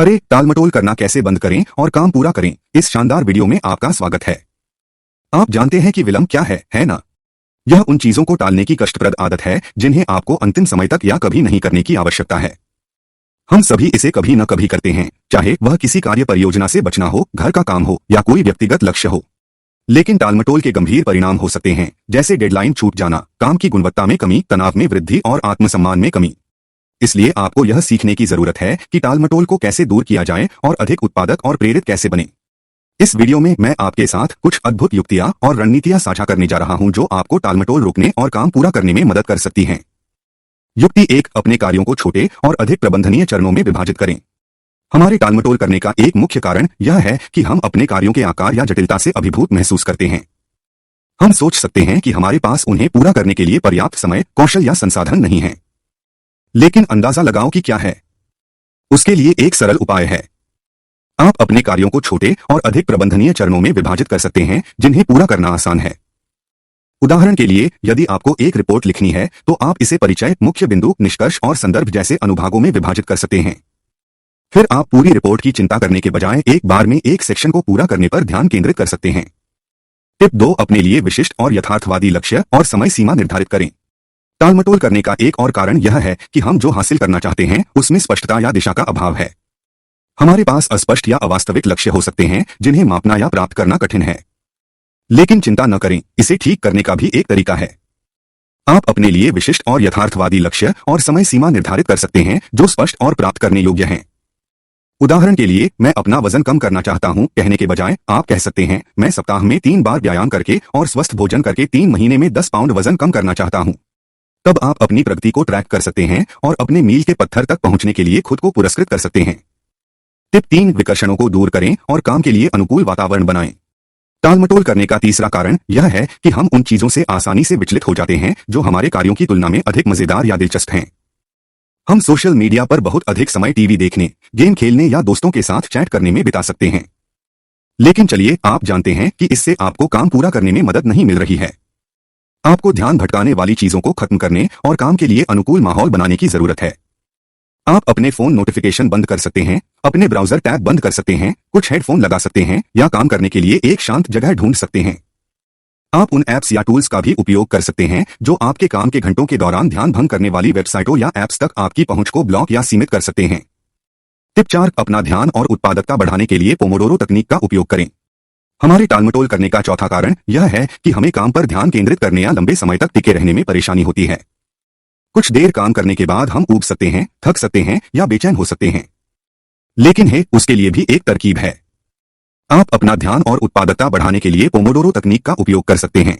अरे टालमटोल करना कैसे बंद करें और काम पूरा करें, इस शानदार वीडियो में आपका स्वागत है। आप जानते हैं कि विलंब क्या है ना? यह उन चीजों को टालने की कष्टप्रद आदत है जिन्हें आपको अंतिम समय तक या कभी नहीं करने की आवश्यकता है। हम सभी इसे कभी न कभी करते हैं, चाहे वह किसी कार्य परियोजना से बचना हो, घर का काम हो या कोई व्यक्तिगत लक्ष्य हो। लेकिन टालमटोल के गंभीर परिणाम हो सकते हैं, जैसे डेडलाइन छूट जाना, काम की गुणवत्ता में कमी, तनाव में वृद्धि और आत्मसम्मान में कमी। इसलिए आपको यह सीखने की जरूरत है कि टालमटोल को कैसे दूर किया जाए और अधिक उत्पादक और प्रेरित कैसे बने। इस वीडियो में मैं आपके साथ कुछ अद्भुत युक्तियां और रणनीतियां साझा करने जा रहा हूं जो आपको टालमटोल रोकने और काम पूरा करने में मदद कर सकती हैं। युक्ति 1, अपने कार्यों को छोटे और अधिक प्रबंधनीय चरणों में विभाजित करें। हमारे टालमटोल करने का एक मुख्य कारण यह है कि हम अपने कार्यों के आकार या जटिलता से अभिभूत महसूस करते हैं। हम सोच सकते हैं कि हमारे पास उन्हें पूरा करने के लिए पर्याप्त समय, कौशल या संसाधन नहीं है। लेकिन अंदाजा लगाओ कि क्या है। उसके लिए एक सरल उपाय है। आप अपने कार्यों को छोटे और अधिक प्रबंधनीय चरणों में विभाजित कर सकते हैं जिन्हें पूरा करना आसान है। उदाहरण के लिए, यदि आपको एक रिपोर्ट लिखनी है तो आप इसे परिचय, मुख्य बिंदु, निष्कर्ष और संदर्भ जैसे अनुभागों में विभाजित कर सकते हैं। फिर आप पूरी रिपोर्ट की चिंता करने के बजाय एक बार में एक सेक्शन को पूरा करने पर ध्यान केंद्रित कर सकते हैं। टिप 2, अपने लिए विशिष्ट और यथार्थवादी लक्ष्य और समय सीमा निर्धारित करें। टालमटोल करने का एक और कारण यह है कि हम जो हासिल करना चाहते हैं उसमें स्पष्टता या दिशा का अभाव है। हमारे पास अस्पष्ट या अवास्तविक लक्ष्य हो सकते हैं जिन्हें मापना या प्राप्त करना कठिन है। लेकिन चिंता न करें, इसे ठीक करने का भी एक तरीका है। आप अपने लिए विशिष्ट और यथार्थवादी लक्ष्य और समय सीमा निर्धारित कर सकते हैं जो स्पष्ट और प्राप्त करने योग्य हैं। उदाहरण के लिए, मैं अपना वजन कम करना चाहता हूं कहने के बजाय आप कह सकते हैं, मैं सप्ताह में 3 बार व्यायाम करके और स्वस्थ भोजन करके 3 महीने में 10 पाउंड वजन कम करना चाहता हूं। तब आप अपनी प्रगति को ट्रैक कर सकते हैं और अपने मील के पत्थर तक पहुंचने के लिए खुद को पुरस्कृत कर सकते हैं। टिप 3, विकर्षणों को दूर करें और काम के लिए अनुकूल वातावरण बनाएं। टालमटोल करने का तीसरा कारण यह है कि हम उन चीजों से आसानी से विचलित हो जाते हैं जो हमारे कार्यों की तुलना में अधिक मजेदार या दिलचस्प हैं। हम सोशल मीडिया पर बहुत अधिक समय टीवी देखने, गेम खेलने या दोस्तों के साथ चैट करने में बिता सकते हैं। लेकिन चलिए, आप जानते हैं कि इससे आपको काम पूरा करने में मदद नहीं मिल रही है। आपको ध्यान भटकाने वाली चीजों को खत्म करने और काम के लिए अनुकूल माहौल बनाने की जरूरत है। आप अपने फोन नोटिफिकेशन बंद कर सकते हैं, अपने ब्राउजर टैब बंद कर सकते हैं, कुछ हेडफोन लगा सकते हैं या काम करने के लिए एक शांत जगह ढूंढ सकते हैं। आप उन ऐप्स या टूल्स का भी उपयोग कर सकते हैं जो आपके काम के घंटों के दौरान ध्यान भंग करने वाली वेबसाइटों या ऐप्स तक आपकी पहुंच को ब्लॉक या सीमित कर सकते हैं। टिप 4, अपना ध्यान और उत्पादकता बढ़ाने के लिए पोमोडोरो तकनीक का उपयोग करें। हमारे टालमटोल करने का चौथा कारण यह है कि हमें काम पर ध्यान केंद्रित करने या लंबे समय तक टिके रहने में परेशानी होती है। कुछ देर काम करने के बाद हम ऊब सकते हैं, थक सकते हैं या बेचैन हो सकते हैं। लेकिन उसके लिए भी एक तरकीब है। आप अपना ध्यान और उत्पादकता बढ़ाने के लिए पोमोडोरो तकनीक का उपयोग कर सकते हैं।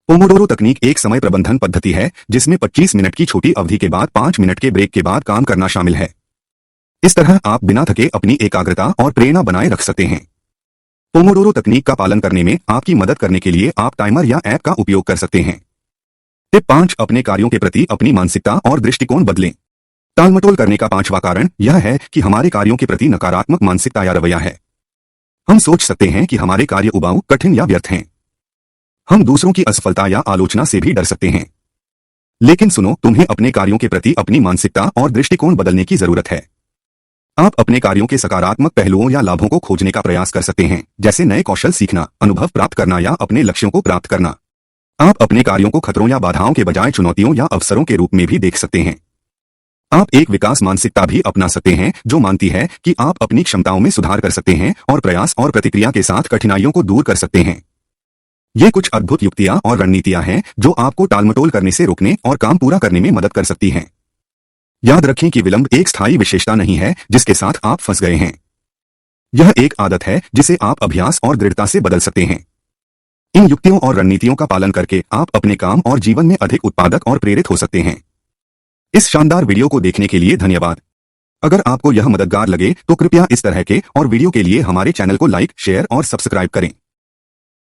पोमोडोरो तकनीक एक समय प्रबंधन पद्धति है जिसमें 25 मिनट की छोटी अवधि के बाद 5 मिनट के ब्रेक के बाद काम करना शामिल है। इस तरह आप बिना थके अपनी एकाग्रता और प्रेरणा बनाए रख सकते हैं। पोमोडोरो तकनीक का पालन करने में आपकी मदद करने के लिए आप टाइमर या ऐप का उपयोग कर सकते हैं। टिप 5, अपने कार्यों के प्रति अपनी मानसिकता और दृष्टिकोण बदलें। टालमटोल करने का 5वां कारण यह है कि हमारे कार्यों के प्रति नकारात्मक मानसिकता या रवैया है। हम सोच सकते हैं कि हमारे कार्य उबाऊ, कठिन या व्यर्थ हैं। हम दूसरों की असफलता या आलोचना से भी डर सकते हैं। लेकिन सुनो, तुम्हें अपने कार्यों के प्रति अपनी मानसिकता और दृष्टिकोण बदलने की जरूरत है। आप अपने कार्यों के सकारात्मक पहलुओं या लाभों को खोजने का प्रयास कर सकते हैं, जैसे नए कौशल सीखना, अनुभव प्राप्त करना या अपने लक्ष्यों को प्राप्त करना। आप अपने कार्यों को खतरों या बाधाओं के बजाय चुनौतियों या अवसरों के रूप में भी देख सकते हैं। आप एक विकास मानसिकता भी अपना सकते हैं जो मानती है कि आप अपनी क्षमताओं में सुधार कर सकते हैं और प्रयास और प्रतिक्रिया के साथ कठिनाइयों को दूर कर सकते हैं। ये कुछ अद्भुत युक्तियां और रणनीतियां हैं जो आपको टालमटोल करने से रोकने और काम पूरा करने में मदद कर सकती हैं। याद रखें कि विलंब एक स्थायी विशेषता नहीं है जिसके साथ आप फंस गए हैं। यह एक आदत है जिसे आप अभ्यास और दृढ़ता से बदल सकते हैं। इन युक्तियों और रणनीतियों का पालन करके आप अपने काम और जीवन में अधिक उत्पादक और प्रेरित हो सकते हैं। इस शानदार वीडियो को देखने के लिए धन्यवाद। अगर आपको यह मददगार लगे तो कृपया इस तरह के और वीडियो के लिए हमारे चैनल को लाइक, शेयर और सब्सक्राइब करें।